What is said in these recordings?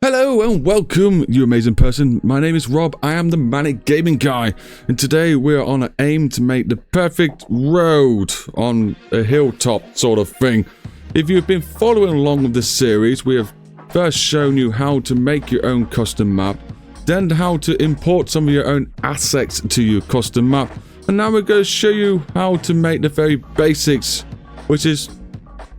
Hello and welcome, you amazing person. My name is Rob. I am the Manic Gaming Guy, and today we are on an aim to make the perfect road on a hilltop sort of thing. If you've been following along with this series, we have first shown you how to make your own custom map, then how to import some of your own assets to your custom map, and now we're going to show you how to make the very basics, which is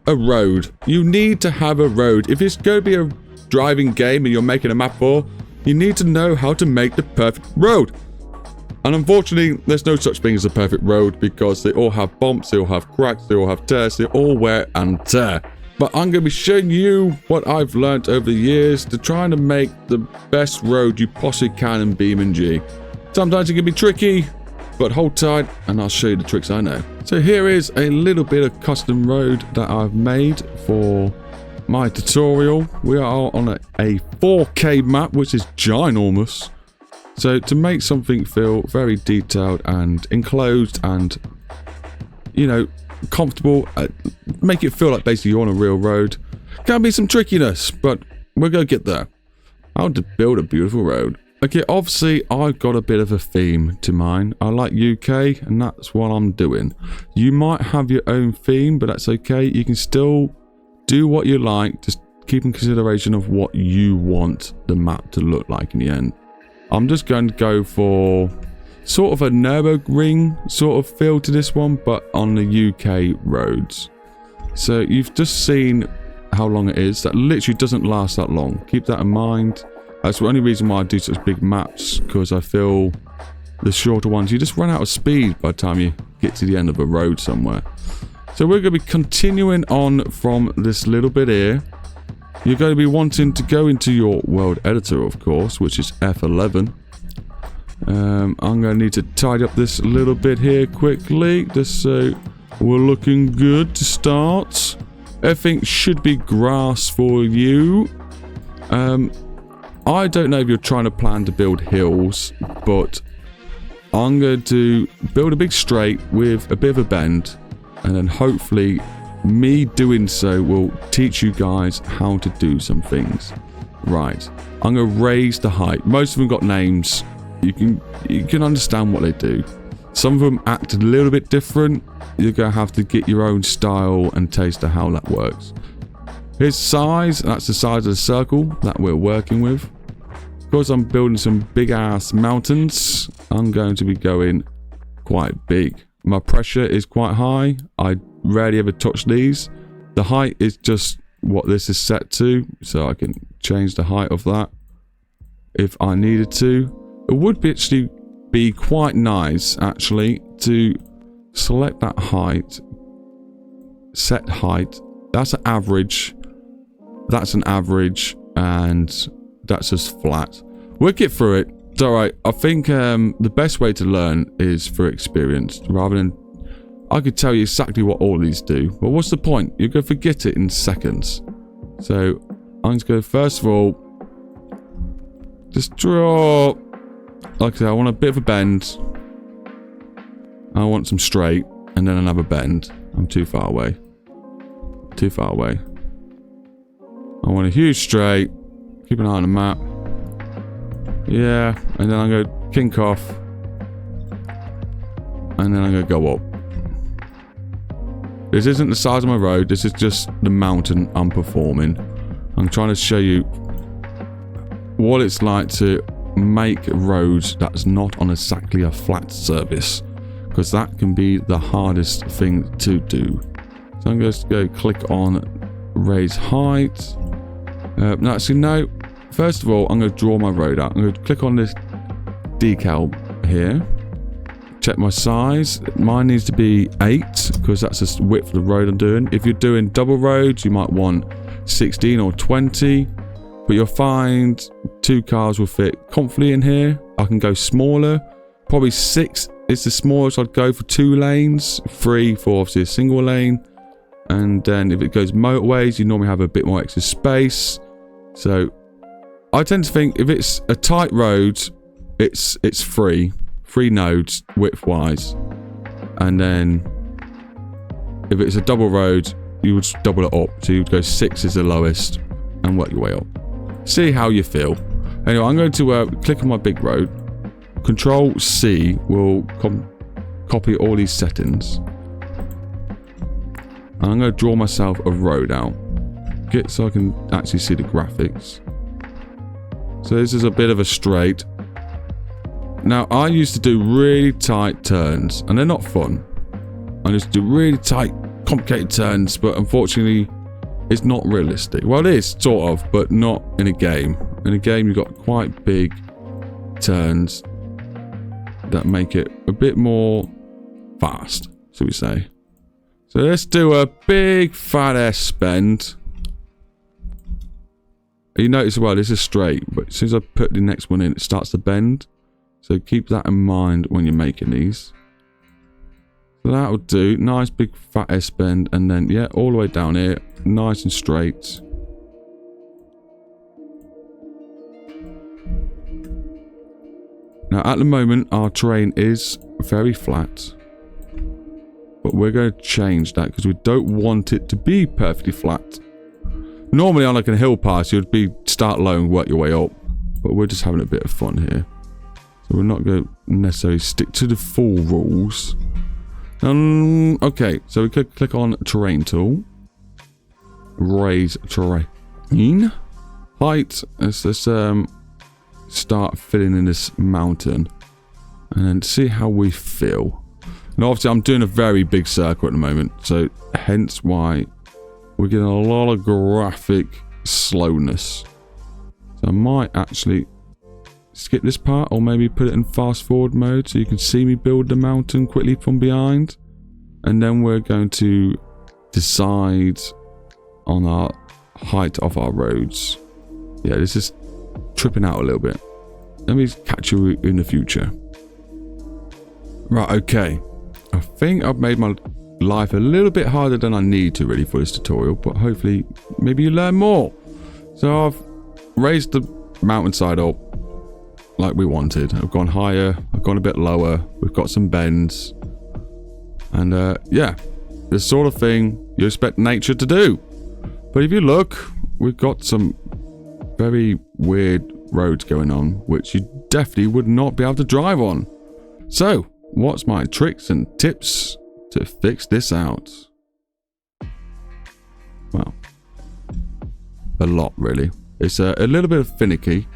a road. You need to have a road. If it's going to be a driving game and you're making a map for, you need to know how to make the perfect road. And unfortunately, there's no such thing as a perfect road because they all have bumps, they all have cracks, they all have tears, they all wear and tear. But I'm going to be showing you what I've learned over the years to try to make the best road you possibly can in Beamng. Sometimes it can be tricky, but hold tight and I'll show you the tricks I know. So here is a little bit of custom road that I've made for my tutorial. We are on a 4K map, which is ginormous. So to make something feel very detailed and enclosed and, you know, comfortable, make it feel like basically you're on a real road. Can be some trickiness, but we're gonna get there. How to build a beautiful road. Okay, obviously I've got a bit of a theme to mine. I like UK and that's what I'm doing. You might have your own theme, but that's okay. You can still do what you like, just keep in consideration of what you want the map to look like in the end. I'm just going to go for sort of a Nürburgring sort of feel to this one, but on the UK roads. So you've just seen how long it is. That literally doesn't last that long. Keep that in mind. That's the only reason why I do such big maps, because I feel the shorter ones, you just run out of speed by the time you get to the end of a road somewhere. So we're going to be continuing on from this little bit here. You're going to be wanting to go into your world editor, of course, which is F11. I'm going to need to tidy up this little bit here quickly, just so we're looking good to start. Everything should be grass for you. I don't know if you're trying to plan to build hills, but I'm going to build a big straight with a bit of a bend. And then hopefully me doing so will teach you guys how to do some things. Right, I'm going to raise the height. Most of them got names. You can understand what they do. Some of them act a little bit different. You're going to have to get your own style and taste of how that works. Here's size. That's the size of the circle that we're working with. Because I'm building some big ass mountains, I'm going to be going quite big. My pressure is quite high. I rarely ever touch these. The height is just what this is set to, so I can change the height of that if I needed to. It would actually be quite nice actually to select that height, set height. That's an average. That's an average, and that's just flat. We'll get through it. It's alright. I think the best way to learn is through experience, rather than I could tell you exactly what all these do. But what's the point? You're going to forget it in seconds. So I'm just going to first of all just draw. Like I said, I want a bit of a bend. I want some straight, and then another bend. I'm too far away. Too far away. I want a huge straight. Keep an eye on the map. Yeah, and then I'm going to kink off. And then I'm going to go up. This isn't the size of my road, this is just the mountain I'm performing. I'm trying to show you what it's like to make roads that's not on exactly a flat surface. Because that can be the hardest thing to do. So I'm going to go click on raise height. No, actually no. First of all, I'm going to draw my road out. I'm going to click on this decal here. Check my size. Mine needs to be 8 because that's the width of the road I'm doing. If you're doing double roads, you might want 16 or 20. But you'll find 2 cars will fit comfortably in here. I can go smaller. Probably 6 is the smallest I'd go for 2 lanes. 3 for obviously a single lane. And then if it goes motorways, you normally have a bit more extra space. So I tend to think if it's a tight road, it's 3 nodes width-wise, and then if it's a double road, you would double it up. So you'd go 6 is the lowest and work your way up. See how you feel. Anyway, I'm going to click on my big road. Control C will copy all these settings. And I'm going to draw myself a road out. So I can actually see the graphics. So this is a bit of a straight. Now, I used to do really tight turns, and they're not fun. I used to do really tight, complicated turns, but unfortunately, it's not realistic. Well, it is, sort of, but not in a game. In a game, you've got quite big turns that make it a bit more fast, shall we say. So let's do a big fat ass bend. You notice, well, this is straight, but as soon as I put the next one in, it starts to bend. So keep that in mind when you're making these. So that'll do. Nice big fat S bend, and then, yeah, all the way down here. Nice and straight. Now, at the moment, our terrain is very flat. But we're going to change that because we don't want it to be perfectly flat. Normally on like a hill pass, you'd be start low and work your way up. But we're just having a bit of fun here. So we're not going to necessarily stick to the full rules. Okay, so we could click on terrain tool. Raise terrain. Height. Let's start filling in this mountain. And then see how we feel. And obviously I'm doing a very big circle at the moment. So hence why we're getting a lot of graphic slowness. So I might actually skip this part, or maybe put it in fast forward mode so you can see me build the mountain quickly from behind. And then we're going to decide on our height of our roads. Yeah, this is tripping out a little bit. Let me catch you in the future. Right, okay. I think I've made my life a little bit harder than I need to really for this tutorial, but hopefully maybe you learn more. So I've raised the mountainside up like we wanted. I've gone higher, I've gone a bit lower, we've got some bends, and yeah, this sort of thing you expect nature to do. But if you look, we've got some very weird roads going on which you definitely would not be able to drive on. So what's my tricks and tips to fix this out? Well, a lot really. It's a little bit finicky,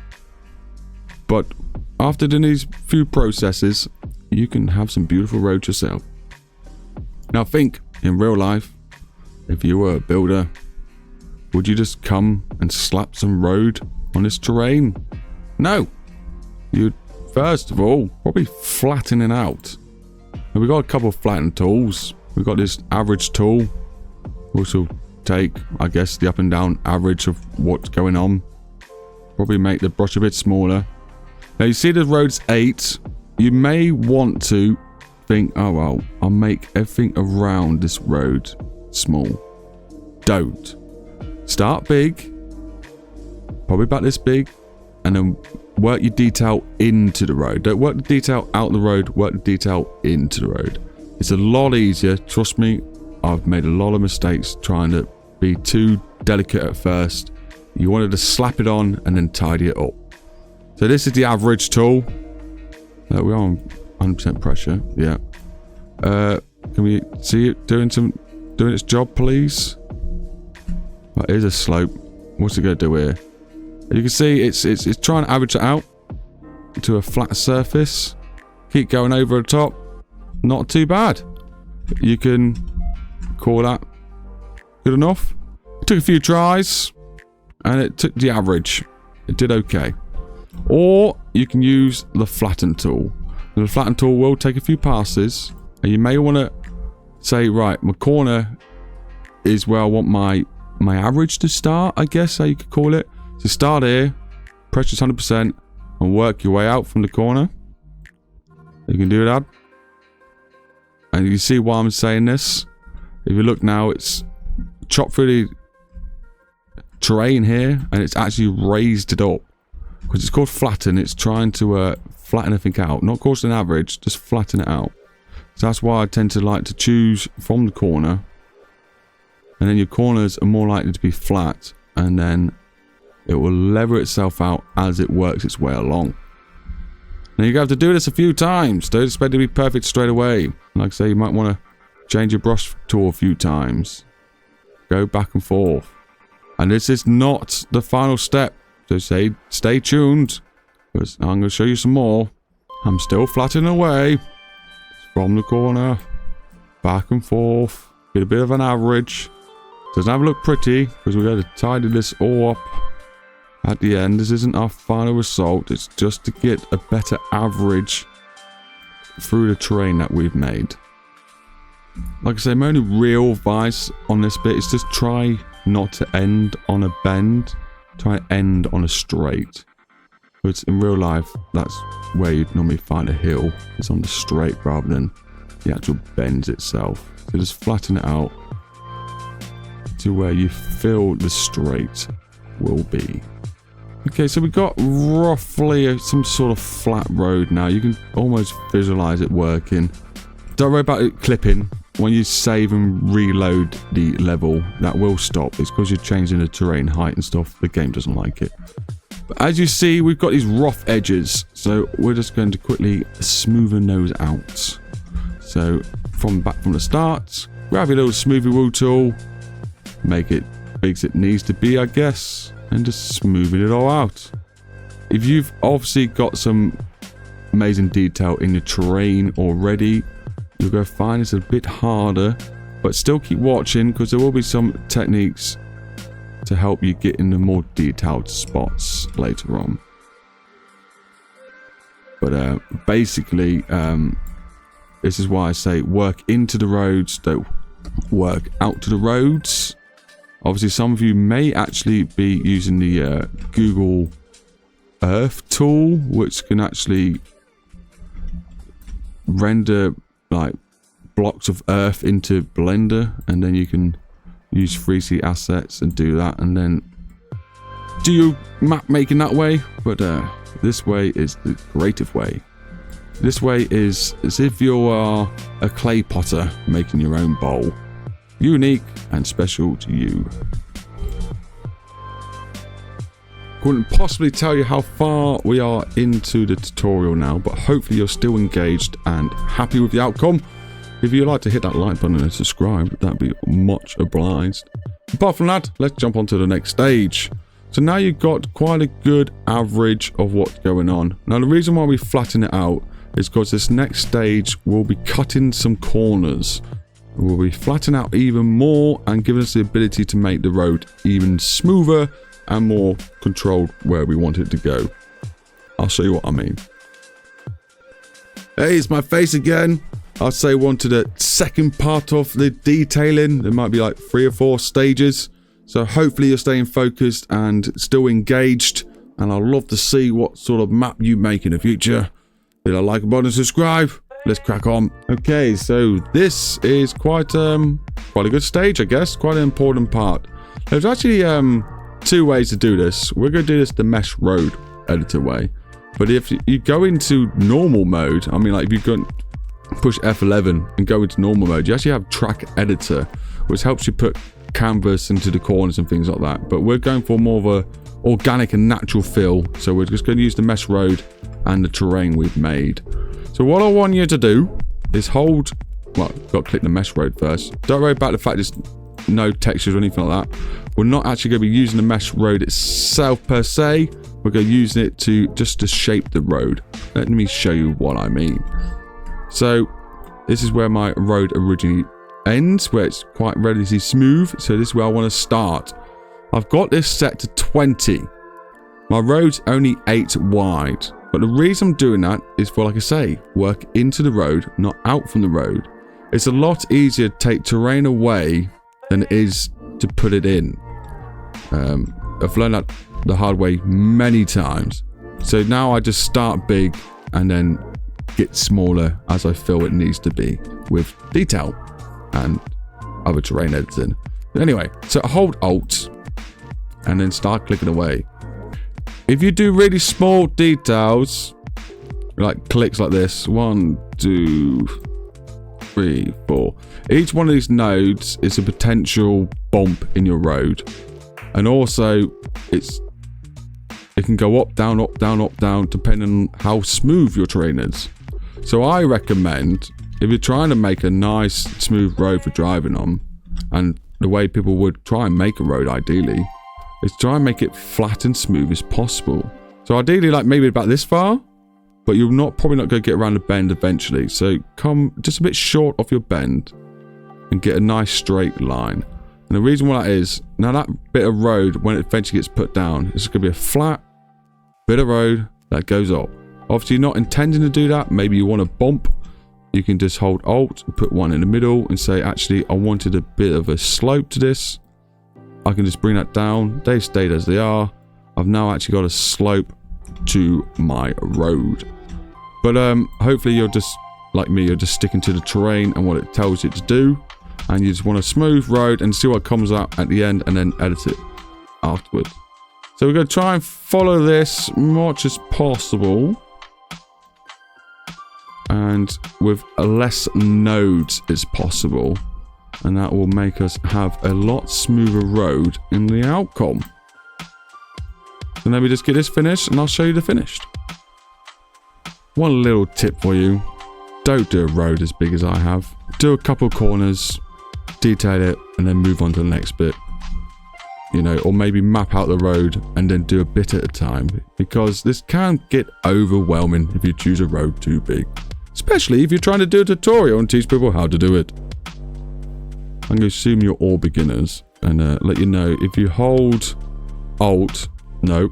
but after doing these few processes, you can have some beautiful roads yourself. Now think, in real life, if you were a builder, would you just come and slap some road on this terrain? No. You'd first of all probably flatten it out. And we've got a couple of flatten tools. We've got this average tool, which will take, I guess, the up and down average of what's going on. Probably make the brush a bit smaller. Now you see the road's 8. You may want to think, oh well, I'll make everything around this road small. Don't. Start big, probably about this big, and then work your detail into the road. Don't work the detail out the road, work the detail into the road. It's a lot easier, trust me. I've made a lot of mistakes trying to be too delicate at first. You wanted to slap it on and then tidy it up. So this is the average tool. We're on 100% pressure, yeah. Can we see it doing its job, please? Right, here's a slope. What's it going to do here? You can see it's trying to average it out to a flat surface. Keep going over the top. Not too bad. You can call that good enough. It took a few tries and it took the average. It did okay. Or you can use the flatten tool. And the flatten tool will take a few passes, and you may want to say, right, my corner is where I want my average to start, I guess how you could call it. So start here, pressure 100%, and work your way out from the corner. You can do that. And you see why I'm saying this. If you look now, it's chopped through the terrain here, and it's actually raised it up. Because it's called flatten, it's trying to flatten everything out. Not cause an average, just flatten it out. So that's why I tend to like to choose from the corner. And then your corners are more likely to be flat. And then it will level itself out as it works its way along. Now you have to do this a few times. Don't expect it to be perfect straight away. Like I say, you might want to change your brush tool a few times. Go back and forth. And this is not the final step. So stay tuned, because I'm going to show you some more. I'm still flattening away from the corner, back and forth, get a bit of an average. Doesn't have to look pretty, because we're going to tidy this all up at the end. This isn't our final result, it's just to get a better average through the terrain that we've made. Like I say, my only real advice on this bit is just try not to end on a bend, try and end on a straight. But in real life, that's where you'd normally find a hill. It's on the straight rather than the actual bend itself. So just flatten it out to where you feel the straight will be. Okay, so we've got roughly some sort of flat road now. You can almost visualize it working. Don't worry about it clipping. When you save and reload the level, that will stop. It's because you're changing the terrain height and stuff. The game doesn't like it. But as you see, we've got these rough edges. So we're just going to quickly smoothen those out. So from the start, grab your little smoothie wheel tool. Make it big as it needs to be, I guess. And just smoothing it all out. If you've obviously got some amazing detail in your terrain already, you'll go find it's a bit harder, but still keep watching, because there will be some techniques to help you get in the more detailed spots later on. But basically, this is why I say work into the roads, don't work out to the roads. Obviously, some of you may actually be using the Google Earth tool, which can actually render like blocks of earth into Blender, and then you can use 3C assets and do that, and then do your map making that way. But this way is the creative way. This way is as if you are a clay potter making your own bowl, unique and special to you. Couldn't possibly tell you how far we are into the tutorial now, but hopefully you're still engaged and happy with the outcome. If you'd like to hit that like button and subscribe, that'd be much obliged. Apart from that, let's jump on to the next stage. So now you've got quite a good average of what's going on. Now the reason why we flatten it out is because this next stage will be cutting some corners. We'll be flattening out even more and giving us the ability to make the road even smoother and more controlled where we want it to go. I'll show you what I mean. Hey, it's my face again. I'll say on to the second part of the detailing. There might be like 3 or 4 stages. So hopefully you're staying focused and still engaged. And I'd love to see what sort of map you make in the future. Hit that like button and subscribe. Let's crack on. Okay, so this is quite a good stage, I guess. Quite an important part. There's actually 2 ways to do this. We're going to do this the mesh road editor way. But if you go into normal mode, I mean, like if you go push F11 and go into normal mode, you actually have track editor, which helps you put canvas into the corners and things like that. But we're going for more of a organic and natural feel. So we're just going to use the mesh road and the terrain we've made. So what I want you to do is got to click the mesh road first. Don't worry about the fact there's no textures or anything like that. We're not actually going to be using the mesh road itself per se. We're going to use it to shape the road. Let me show you what I mean. So this is where my road originally ends, where it's quite relatively smooth. So this is where I want to start. I've got this set to 20. My road's only 8 wide. But the reason I'm doing that is for, like I say, work into the road, not out from the road. It's a lot easier to take terrain away than it is to put it in. I've learned that the hard way many times. So now I just start big and then get smaller as I feel it needs to be with detail and other terrain editing. But anyway, so hold Alt and then start clicking away. If you do really small details, like clicks like this, 1, 2, 3, 4. Each one of these nodes is a potential bump in your road. And also, it's it can go up, down, up, down, up, down, depending on how smooth your terrain is. So I recommend, if you're trying to make a nice, smooth road for driving on, and the way people would try and make a road ideally, is try and make it flat and smooth as possible. So ideally, like maybe about this far, but you're probably not going to get around the bend eventually. So come just a bit short of your bend and get a nice straight line. And the reason why that is, now that bit of road, when it eventually gets put down, it's going to be a flat bit of road that goes up. Obviously, you're not intending to do that. Maybe you want a bump. You can just hold Alt, put one in the middle and say, actually, I wanted a bit of a slope to this. I can just bring that down. They stayed as they are. I've now actually got a slope to my road. But hopefully you're just, like me, you're just sticking to the terrain and what it tells you to do. And you just want a smooth road and see what comes out at the end and then edit it afterwards. So we're going to try and follow this much as possible. And with less nodes as possible. And that will make us have a lot smoother road in the outcome. So let me just get this finished and I'll show you the finished. One little tip for you. Don't do a road as big as I have. Do a couple corners, detail it, and then move on to the next bit. You know, or maybe map out the road and then do a bit at a time. Because this can get overwhelming if you choose a road too big. Especially if you're trying to do a tutorial and teach people how to do it. I'm going to assume you're all beginners and let you know if you hold Alt. No.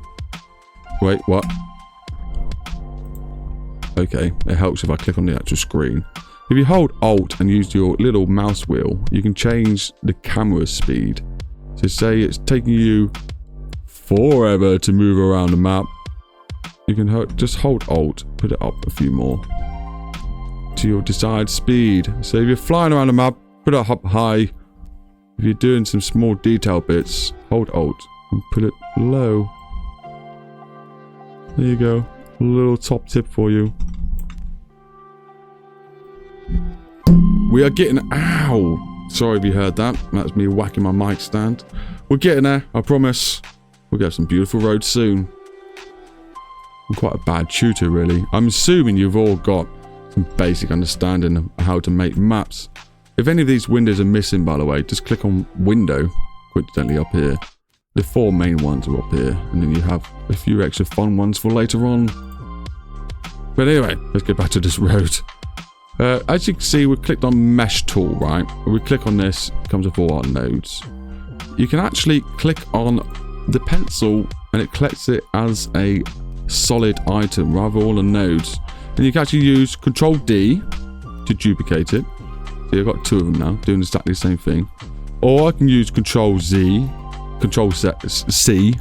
Wait, what? Okay, it helps if I click on the actual screen. If you hold Alt and use your little mouse wheel, you can change the camera speed. So say it's taking you forever to move around the map. You can just hold Alt, put it up a few more to your desired speed. So if you're flying around the map, put it up high. If you're doing some small detail bits, hold Alt and put it low. There you go. A little top tip for you. We are getting... Ow! Sorry if you heard that. That's me whacking my mic stand. We're getting there, I promise. We'll get some beautiful roads soon. I'm quite a bad tutor, really. I'm assuming you've all got some basic understanding of how to make maps. If any of these windows are missing, by the way, just click on window, coincidentally up here. The 4 main ones are up here, and then you have a few extra fun ones for later on. But anyway, let's get back to this road. As you can see, we clicked on mesh tool, right? When we click on this, it comes with all our nodes. You can actually click on the pencil and it collects it as a solid item rather than all the nodes. And you can actually use Control D to duplicate it. So you've got 2 of them now doing exactly the same thing. Or I can use Control Z, Control C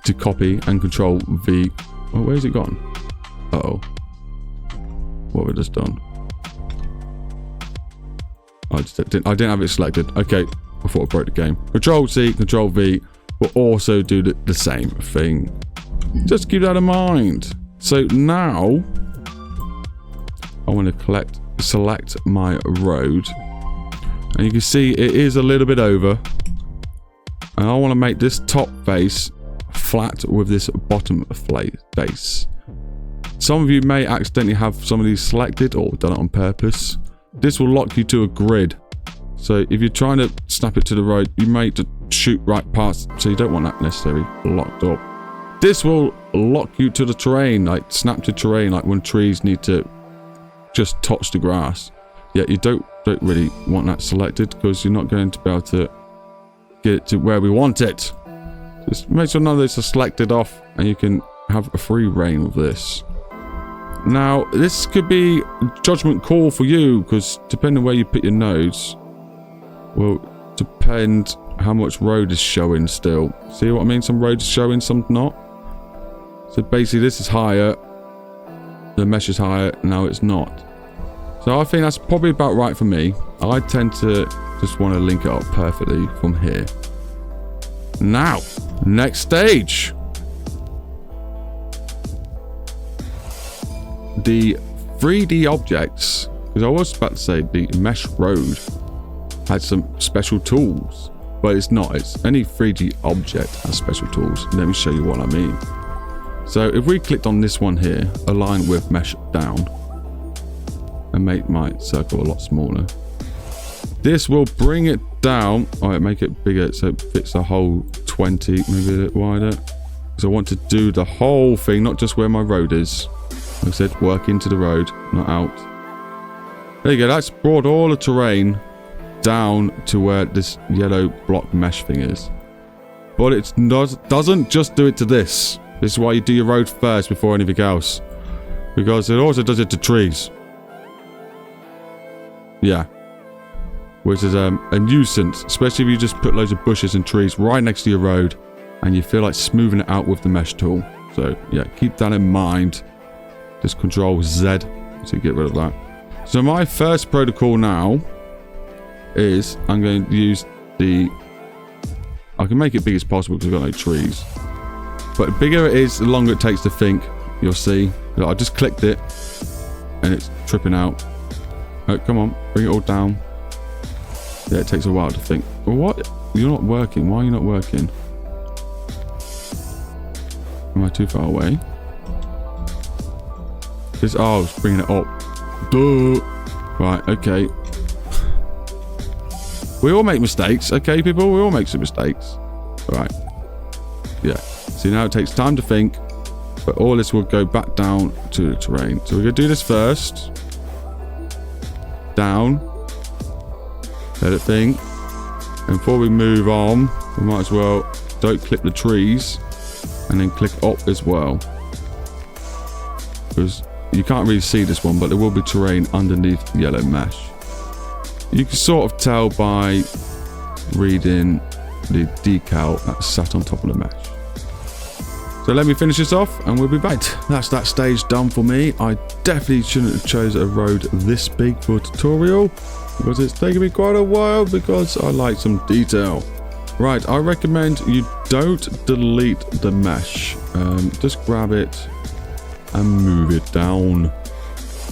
to copy and Control V. Oh, where's it gone? Uh-oh. What have I just done? I didn't have it selected. Okay, I thought I broke the game. Control C, Control V will also do the same thing. Just keep that in mind. So now I want to select my road, and you can see it is a little bit over. And I want to make this top face flat with this bottom face. Some of you may accidentally have some of these selected or done it on purpose. This will lock you to a grid. So if you're trying to snap it to the road, you may just shoot right past. So you don't want that necessarily locked up. This will lock you to the terrain, like snap to terrain, like when trees need to just touch the grass. Yet you don't really want that selected because you're not going to be able to get it to where we want it. Just make sure none of this are selected off and you can have a free reign with this. Now, this could be a judgment call for you because depending on where you put your nodes will depend how much road is showing still. See what I mean? Some roads showing, some not. So basically this is higher, the mesh is higher, now it's not. So I think that's probably about right for me. I tend to just want to link it up perfectly from here. Now, next stage. The 3D objects, because I was about to say the mesh road had some special tools, but it's not. It's any 3D object has special tools. Let me show you what I mean. So if we clicked on this one here, align with mesh down, and make my circle a lot smaller, this will bring it down. All right, make it bigger so it fits the whole 20, maybe a bit wider. Because I want to do the whole thing, not just where my road is. Like I said, work into the road, not out. There you go, that's brought all the terrain down to where this yellow block mesh thing is. But it doesn't just do it to this. This is why you do your road first before anything else. Because it also does it to trees. Yeah. Which is a nuisance, especially if you just put loads of bushes and trees right next to your road and you feel like smoothing it out with the mesh tool. So yeah, keep that in mind. Just Control Z to get rid of that. So my first protocol now is I'm going to use the... I can make it big as possible because I've got no trees. But the bigger it is, the longer it takes to think. You'll see. I just clicked it and it's tripping out. Oh, come on, bring it all down. Yeah, it takes a while to think. Well, what? You're not working. Why are you not working? Am I too far away? This, oh, it's bringing it up. Duh. Right, okay. We all make mistakes, okay, people? We all make some mistakes. Right. Yeah. See, now it takes time to think, but all this will go back down to the terrain. So we're going to do this first. Down. Let it think. And before we move on, we might as well don't click the trees and then click up as well. Because you can't really see this one, but there will be terrain underneath the yellow mesh. You can sort of tell by reading the decal that's sat on top of the mesh. So let me finish this off and we'll be back. That's that stage done for me. I definitely shouldn't have chosen a road this big for a tutorial because it's taken me quite a while because I like some detail. Right, I recommend you don't delete the mesh. Just grab it and move it down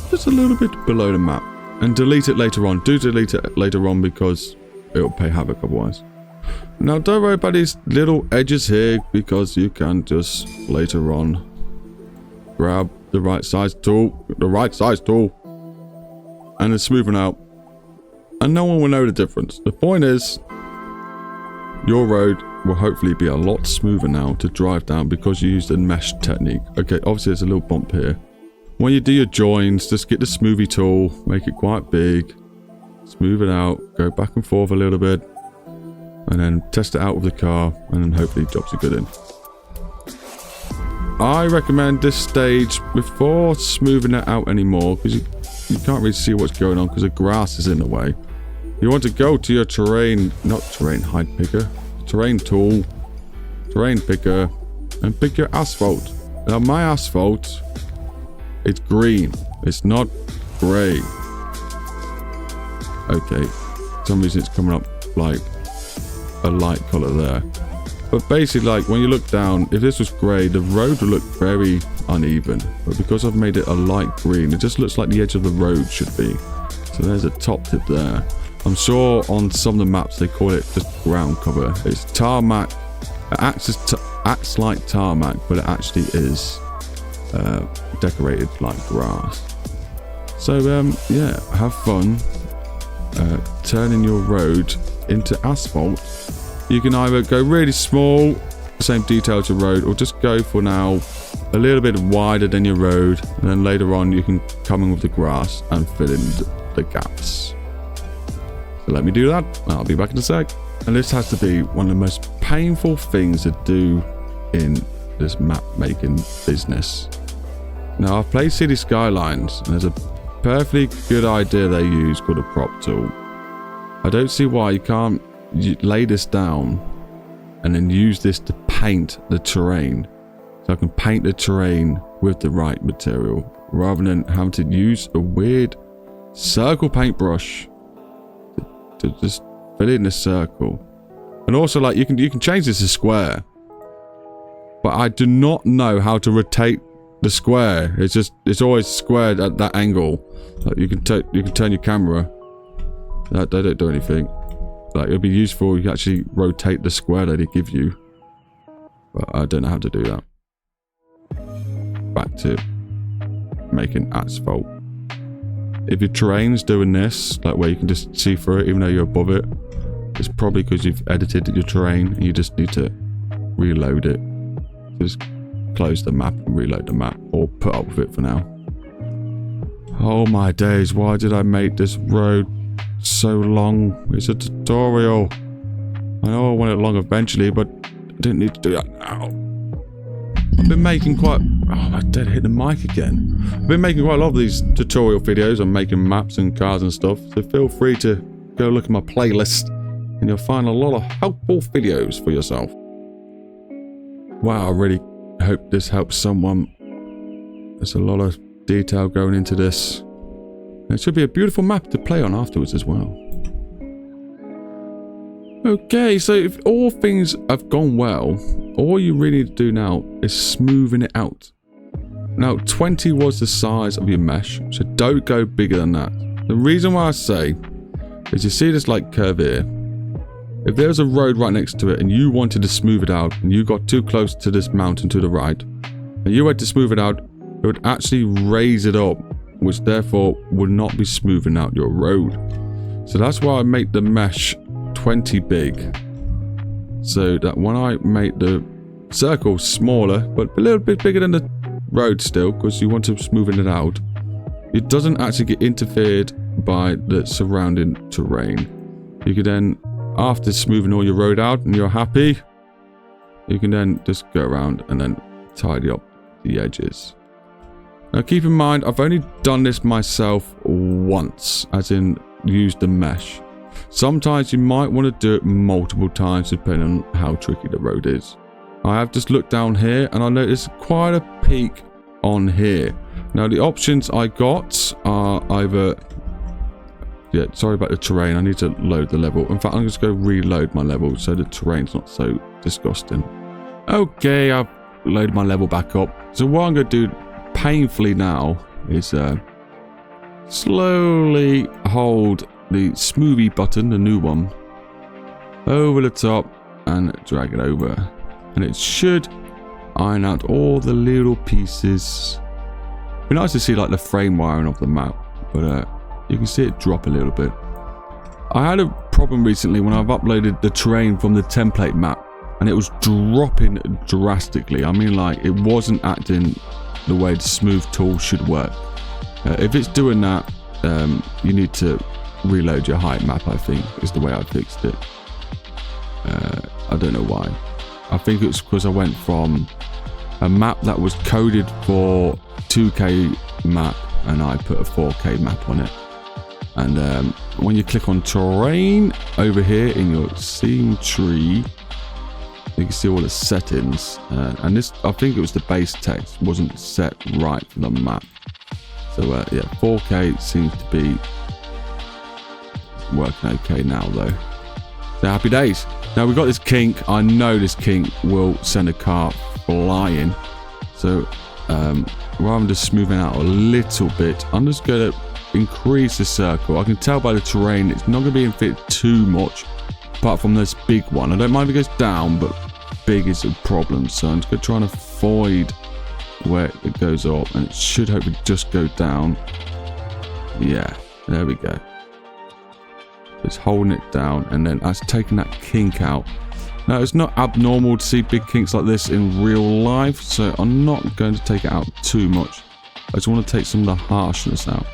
just a little bit below the map and delete it later on. Do delete it later on because it'll play havoc otherwise. Now don't worry about these little edges here because you can just later on grab the right size tool, and it's smoothing out and no one will know the difference. The point is your road will hopefully be a lot smoother now to drive down because you used the mesh technique. Okay, obviously there's a little bump here. When you do your joins, just get the smoothie tool, make it quite big, smooth it out, go back and forth a little bit, and then test it out with the car, and then hopefully jobs are good in. I recommend this stage before smoothing it out anymore, because you can't really see what's going on because the grass is in the way. You want to go to your terrain, not terrain height picker, terrain tool, terrain picker, and pick your asphalt. Now my asphalt, it's green, it's not grey. Okay, for some reason it's coming up like a light colour there. But basically, like when you look down, if this was grey, the road would look very uneven. But because I've made it a light green, it just looks like the edge of the road should be. So there's a top tip there. I'm sure on some of the maps they call it just ground cover. It's tarmac. It acts like tarmac, but it actually is decorated like grass. So yeah, have fun turning your road into asphalt. You can either go really small, same detail to road, or just go for now a little bit wider than your road, and then later on you can come in with the grass and fill in the gaps. So let me do that, I'll be back in a sec. And this has to be one of the most painful things to do in this map making business. Now I've played City Skylines, and there's a perfectly good idea they use called a prop tool. I don't see why you can't lay this down and then use this to paint the terrain. So I can paint the terrain with the right material rather than having to use a weird circle paintbrush to just fill in a circle. And also, like, you can change this to square, but I do not know how to rotate the square. It's always squared at that angle. Like you can turn your camera. They don't do anything. Like it'll be useful if you actually rotate the square that they give you, but I don't know how to do that. back to making asphalt. If your terrain's doing this, like where you can just see through it even though you're above it, it's probably because you've edited your terrain and you just need to reload it. Just close the map and reload the map, or put up with it for now. Oh my days, why did I make this road so long? It's a tutorial. I know I want it long eventually, but I didn't need to do that now. I've been making quite... Oh, I did hit the mic again. I've been making quite a lot of these tutorial videos on making maps and cars and stuff, so feel free to go look at my playlist and you'll find a lot of helpful videos for yourself. Wow, I really hope this helps someone. There's a lot of detail going into this. It should be a beautiful map to play on afterwards as well. Okay, so if all things have gone well, all you really need to do now is smoothing it out. Now, 20 was the size of your mesh, so don't go bigger than that. The reason why I say is you see this like curve here. If there's a road right next to it and you wanted to smooth it out and you got too close to this mountain to the right and you had to smooth it out, it would actually raise it up, which therefore would not be smoothing out your road. So that's why I make the mesh 20 big, so that when I make the circle smaller but a little bit bigger than the road still, because you want to smoothen it out, it doesn't actually get interfered by the surrounding terrain. You can then, after smoothing all your road out and you're happy, you can then just go around and then tidy up the edges. Now keep in mind, I've only done this myself once, as in used the mesh. Sometimes you might want to do it multiple times depending on how tricky the road is. I have just looked down here and I noticed quite a peak on here. Now the options I got are either... Yeah, sorry about the terrain, I need to load the level. In fact, I'm just going to reload my level so the terrain's not so disgusting. Okay, I've loaded my level back up. So what I'm going to do painfully now is slowly hold the smoothie button, the new one, over the top and drag it over, and it should iron out all the little pieces. It'd be nice to see like the frame wiring of the map, but you can see it drop a little bit. I had a problem recently when I've uploaded the terrain from the template map and it was dropping drastically. I mean, like, it wasn't acting the way the smooth tool should work. If it's doing that, you need to reload your height map, I think, is the way I fixed it. I don't know why. I think it's because I went from a map that was coded for 2K map and I put a 4K map on it. And when you click on terrain over here in your scene tree, you can see all the settings. And this, I think it was the base text wasn't set right for the map. So yeah, 4K seems to be working okay now though. So happy days. Now we've got this kink. I know this kink will send a car flying. So rather than just smoothing out a little bit, I'm just going to increase the circle. I can tell by the terrain it's not going to be inflated too much, apart from this big one. I don't mind if it goes down, but big is a problem. So I'm just going to try and avoid where it goes up, and it should hopefully just go down. Yeah, there we go. It's holding it down, and then that's taking that kink out. Now, it's not abnormal to see big kinks like this in real life, so I'm not going to take it out too much. I just want to take some of the harshness out.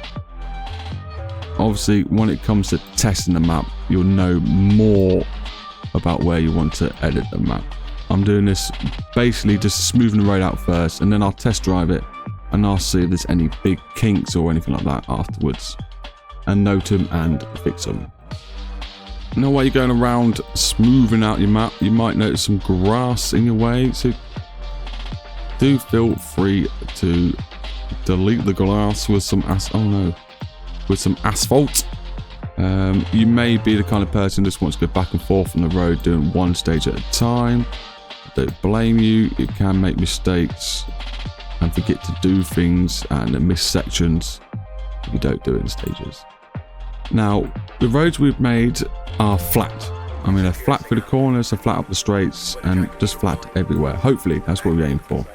Obviously, when it comes to testing the map, you'll know more about where you want to edit the map. I'm doing this basically just smoothing the road out first, and then I'll test drive it, and I'll see if there's any big kinks or anything like that afterwards, and note them and fix them. Now, while you're going around smoothing out your map, you might notice some grass in your way, so do feel free to delete the grass with some with some asphalt. You may be the kind of person who just wants to go back and forth on the road doing one stage at a time. Don't blame you. You can make mistakes and forget to do things and miss sections if you don't do it in stages. Now, the roads we've made are flat. I mean, they're flat through the corners, they're flat up the straights, and just flat everywhere. Hopefully, that's what we aim for.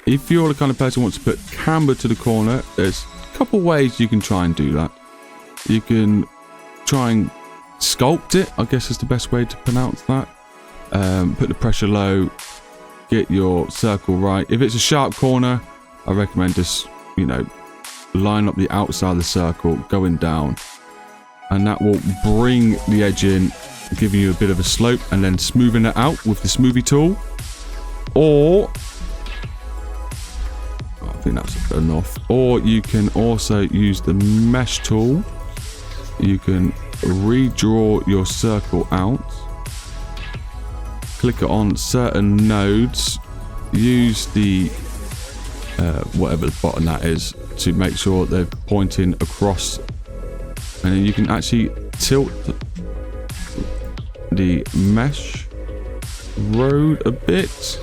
if you're the kind of person who wants to put camber to the corner, there's a couple ways you can try and do that. You can try and sculpt it, I guess is the best way to pronounce that. Put the pressure low, get your circle right. If it's a sharp corner, I recommend just, you know, line up the outside of the circle going down, and that will bring the edge in, giving you a bit of a slope, and then smoothing it out with the smoothie tool. Or I think that's enough. Or you can also use the mesh tool. You can redraw your circle out, click it on certain nodes, use the whatever the button that is to make sure they're pointing across, and then you can actually tilt the mesh road a bit,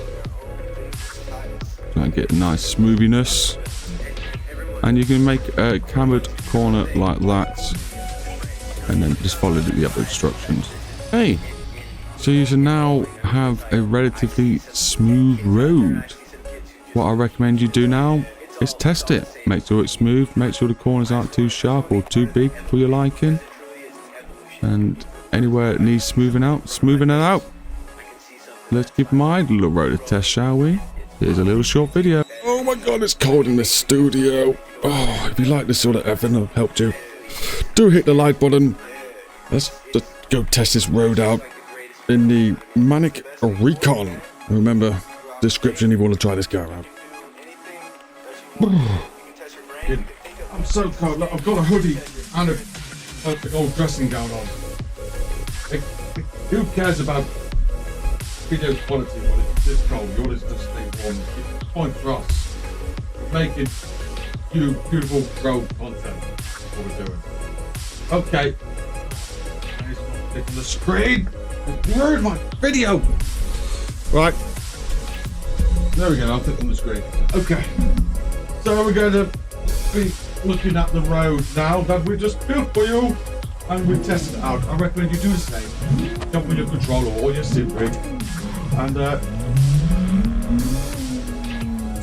try and get a nice smoothiness, and you can make a cambered corner like that, and then just follow the other instructions. Hey, so you should now have a relatively smooth road. What I recommend you do now is test it. Make sure it's smooth, make sure the corners aren't too sharp or too big for your liking, and anywhere it needs smoothing it out. Let's give my little road a test, shall we? Here's a little short video. Oh my god, it's cold in the studio. Oh, if you like this sort of effort and I've helped you, do hit the like button. Let's just go test this road out in the Manic Recon. Remember, description if you want to try this car out. I'm so cold. Look, I've got a hoodie and a old dressing gown on. Who cares about video quality when it's this cold? Yours just stay warm. It's the point for us making you beautiful road content. That's what we're doing. Okay. Clicking the screen. Ruined my video. Right. There we go. I'll click on the screen. Okay. So we're going to be looking at the road now that we just built for you, and we've tested it out. I recommend you do the same. Jump on your controller or your sim rig and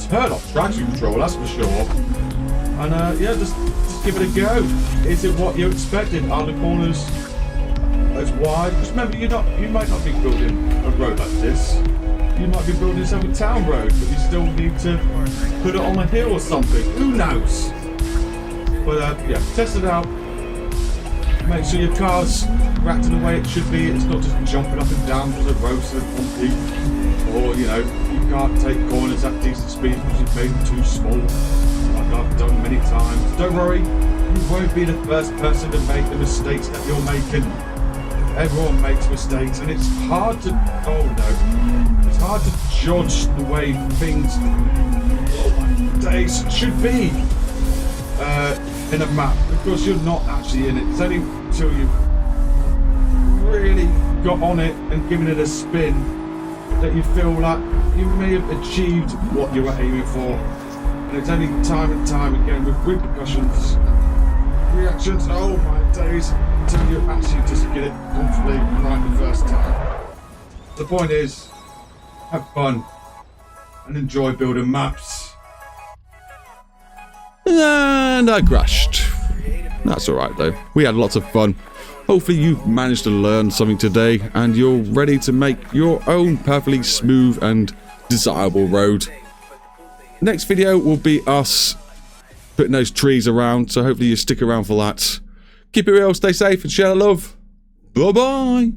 turn off traction control, that's for sure. And yeah, just give it a go. Is it what you expected? Are the corners as wide? Just remember, you might not be building a road like this. You might be building some town road, but you still need to put it on a hill or something. Who knows? But yeah, test it out. Make sure your car's racked in the way it should be. It's not just jumping up and down because the road's so bumpy. Or, you know, you can't take corners at decent speed because you've made them too small, like I've done many times. Don't worry, you won't be the first person to make the mistakes that you're making. Everyone makes mistakes, and it's hard to, it's hard to judge the way things, oh my days, should be in a map, because you're not actually in it. It's only until you've really got on it and given it a spin that you feel like you may have achieved what you were aiming for. And it's only time and time again with repercussions, reactions, oh my days, until you actually just get it comfortably right the first time. The point is, have fun and enjoy building maps. And I crashed. That's alright though. We had lots of fun. Hopefully you've managed to learn something today and you're ready to make your own perfectly smooth and desirable road. Next video will be us putting those trees around, so hopefully you stick around for that. Keep it real, stay safe, and share the love. Bye bye.